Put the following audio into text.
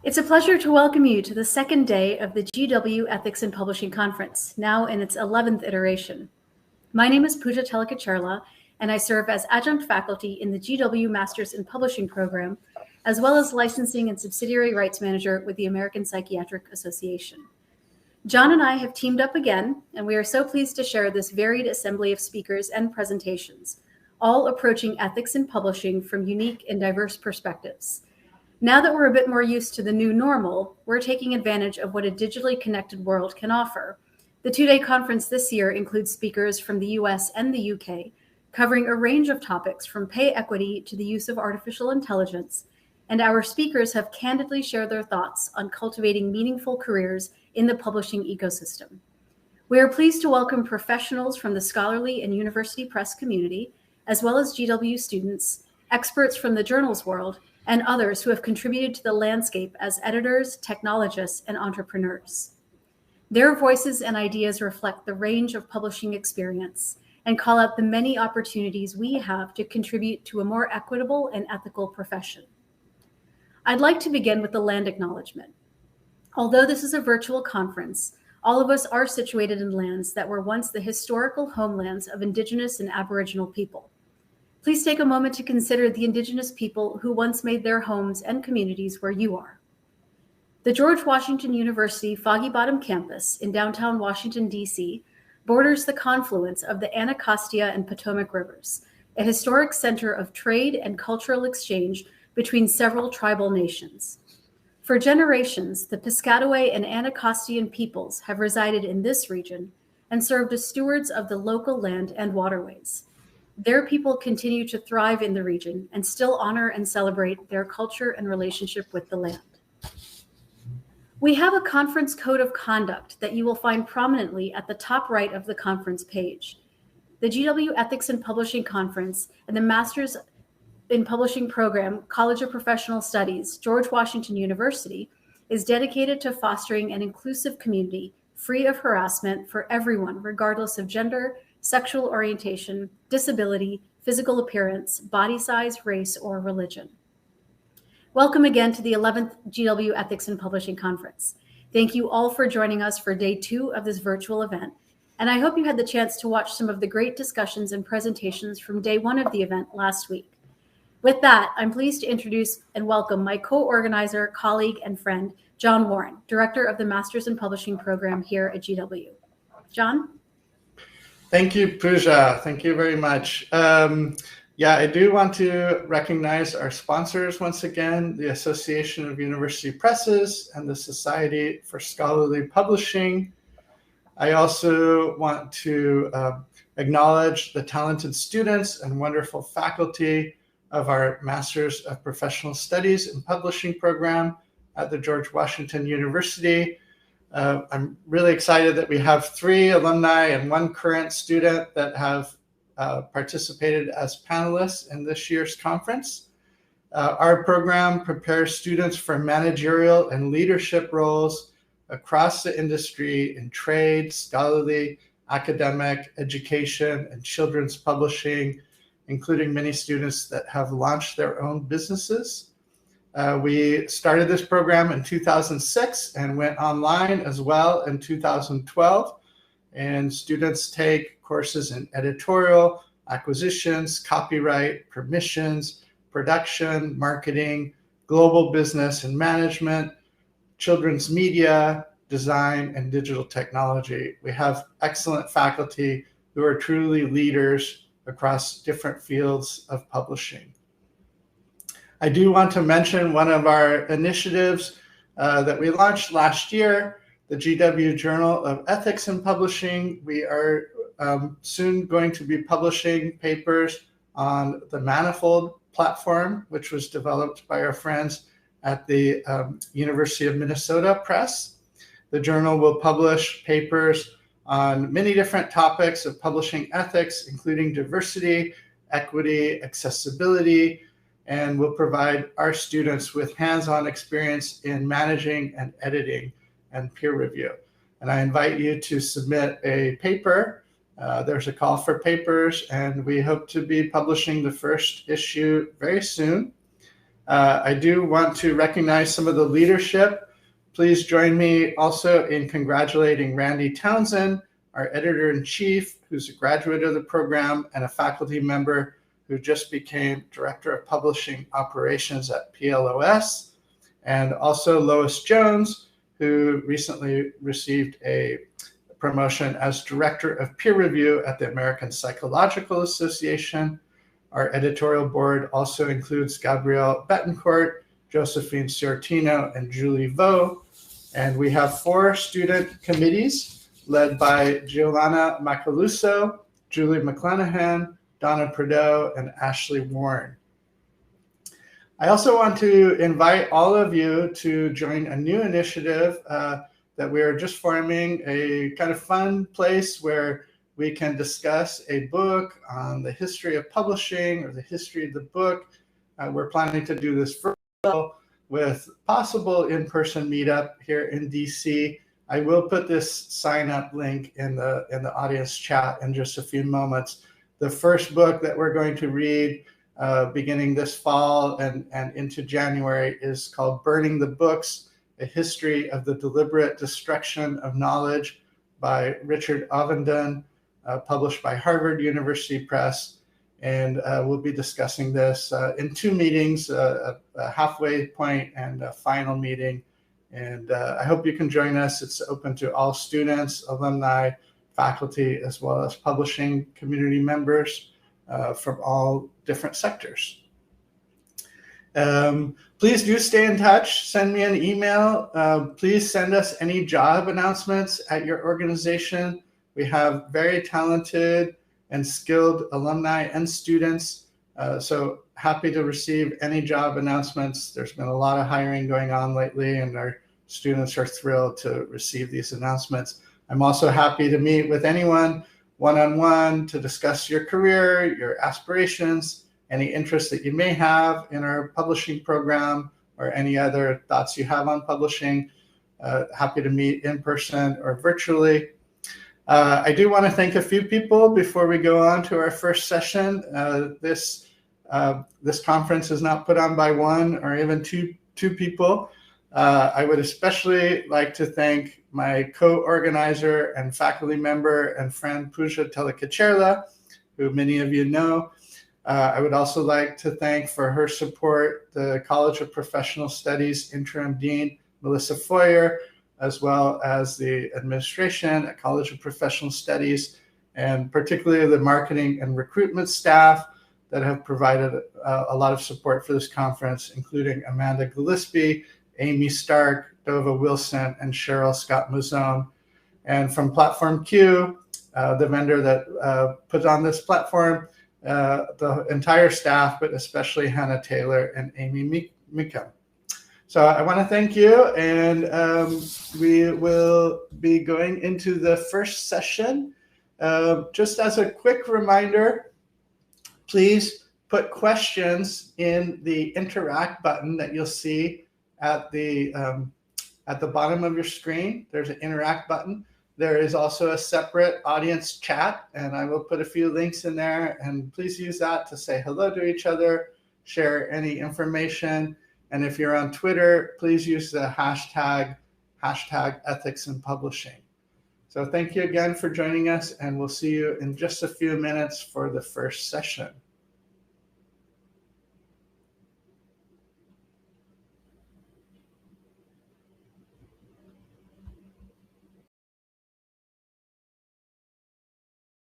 It's a pleasure to welcome you to the second day of the GW Ethics in Publishing Conference, now in its 11th iteration. My name is Puja Telikicherla, and I serve as adjunct faculty in the GW Masters in Publishing program, as well as licensing and subsidiary rights manager with the American Psychiatric Association. John and I have teamed up again, and we are so pleased to share this varied assembly of speakers and presentations, all approaching ethics in publishing from unique and diverse perspectives. Now that we're a bit more used to the new normal, we're taking advantage of what a digitally connected world can offer. The two-day conference this year includes speakers from the US and the UK, covering a range of topics from pay equity to the use of artificial intelligence, and our speakers have candidly shared their thoughts on cultivating meaningful careers in the publishing ecosystem. We are pleased to welcome professionals from the scholarly and university press community, as well as GW students, experts from the journals world, and others who have contributed to the landscape as editors, technologists, and entrepreneurs. Their voices and ideas reflect the range of publishing experience and call out the many opportunities we have to contribute to a more equitable and ethical profession. I'd like to begin with the Land Acknowledgement. Although this is a virtual conference, all of us are situated in lands that were once the historical homelands of Indigenous and Aboriginal people. Please take a moment to consider the Indigenous people who once made their homes and communities where you are. The George Washington University Foggy Bottom campus in downtown Washington, D.C. borders the confluence of the Anacostia and Potomac rivers, a historic center of trade and cultural exchange between several tribal nations. For generations, the Piscataway and Anacostian peoples have resided in this region and served as stewards of the local land and waterways. Their people continue to thrive in the region and still honor and celebrate their culture and relationship with the land. We have a conference code of conduct that you will find prominently at the top right of the conference page. The GW Ethics in Publishing Conference and the Masters in Publishing program, College of Professional Studies, George Washington University, is dedicated to fostering an inclusive community free of harassment for everyone, regardless of gender, sexual orientation, disability, physical appearance, body size, race, or religion. Welcome again to the 11th GW Ethics in Publishing Conference. Thank you all for joining us for day 2 of this virtual event, and I hope you had the chance to watch some of the great discussions and presentations from day 1 of the event last week. With that, I'm pleased to introduce and welcome my co-organizer, colleague, and friend, John Warren, Director of the Masters in Publishing program here at GW. John? Thank you, Puja. Thank you very much. I do want to recognize our sponsors once again, the Association of University Presses and the Society for Scholarly Publishing. I also want to acknowledge the talented students and wonderful faculty of our Masters of Professional Studies in Publishing program at the George Washington University. I'm really excited that we have 3 alumni and 1 current student that have participated as panelists in this year's conference. Our program prepares students for managerial and leadership roles across the industry in trade, scholarly, academic, education, and children's publishing, including many students that have launched their own businesses. We started this program in 2006 and went online as well in 2012. And students take courses in editorial, acquisitions, copyright, permissions, production, marketing, global business and management, children's media, design, and digital technology. We have excellent faculty who are truly leaders across different fields of publishing. I do want to mention one of our initiatives that we launched last year, the GW Journal of Ethics in Publishing. We are soon going to be publishing papers on the Manifold platform, which was developed by our friends at the University of Minnesota Press. The journal will publish papers on many different topics of publishing ethics, including diversity, equity, accessibility, and will provide our students with hands-on experience in managing and editing and peer review. And I invite you to submit a paper. There's a call for papers, and we hope to be publishing the first issue very soon. I do want to recognize some of the leadership. Please join me also in congratulating Randy Townsend, our editor-in-chief, who's a graduate of the program and a faculty member who just became Director of Publishing Operations at PLOS, and also Lois Jones, who recently received a promotion as Director of Peer Review at the American Psychological Association. Our editorial board also includes Gabrielle Betancourt, Josephine Ciortino, and Julie Vo. And we have 4 student committees led by Giovanna Macaluso, Julie McClanahan, Donna Prideaux, and Ashley Warren. I also want to invite all of you to join a new initiative that we are just forming, a kind of fun place where we can discuss a book on the history of publishing or the history of the book. We're planning to do this virtual with possible in-person meetup here in DC. I will put this sign-up link in the audience chat in just a few moments. The first book that we're going to read beginning this fall and into January is called Burning the Books, A History of the Deliberate Destruction of Knowledge by Richard Ovenden, published by Harvard University Press. And we'll be discussing this in 2 meetings, a halfway point and a final meeting. And I hope you can join us. It's open to all students, alumni, faculty, as well as publishing community members from all different sectors. Please do stay in touch. Send me an email. Please send us any job announcements at your organization. We have very talented and skilled alumni and students. So happy to receive any job announcements. There's been a lot of hiring going on lately, and our students are thrilled to receive these announcements. I'm also happy to meet with anyone one-on-one to discuss your career, your aspirations, any interests that you may have in our publishing program, or any other thoughts you have on publishing. Happy to meet in person or virtually. I do want to thank a few people before we go on to our first session. This conference is not put on by one or even two people. I would especially like to thank my co-organizer and faculty member and friend Puja Telikicherla, who many of you know. I would also like to thank for her support the College of Professional Studies Interim Dean Melissa Foyer, as well as the administration at College of Professional Studies, and particularly the marketing and recruitment staff that have provided a lot of support for this conference, including Amanda Gillespie, Amy Stark, Dova Wilson, and Cheryl Scott Mazzone. And from Platform Q, the vendor that put on this platform, the entire staff, but especially Hannah Taylor and Amy Mika. So I want to thank you, and we will be going into the first session. Just as a quick reminder, please put questions in the interact button that you'll see at the bottom of your screen. There's an interact button. There is also a separate audience chat, and I will put a few links in there, and please use that to say hello to each other, share any information. And if you're on Twitter, please use the hashtag ethics in publishing. So thank you again for joining us, and we'll see you in just a few minutes for the first session.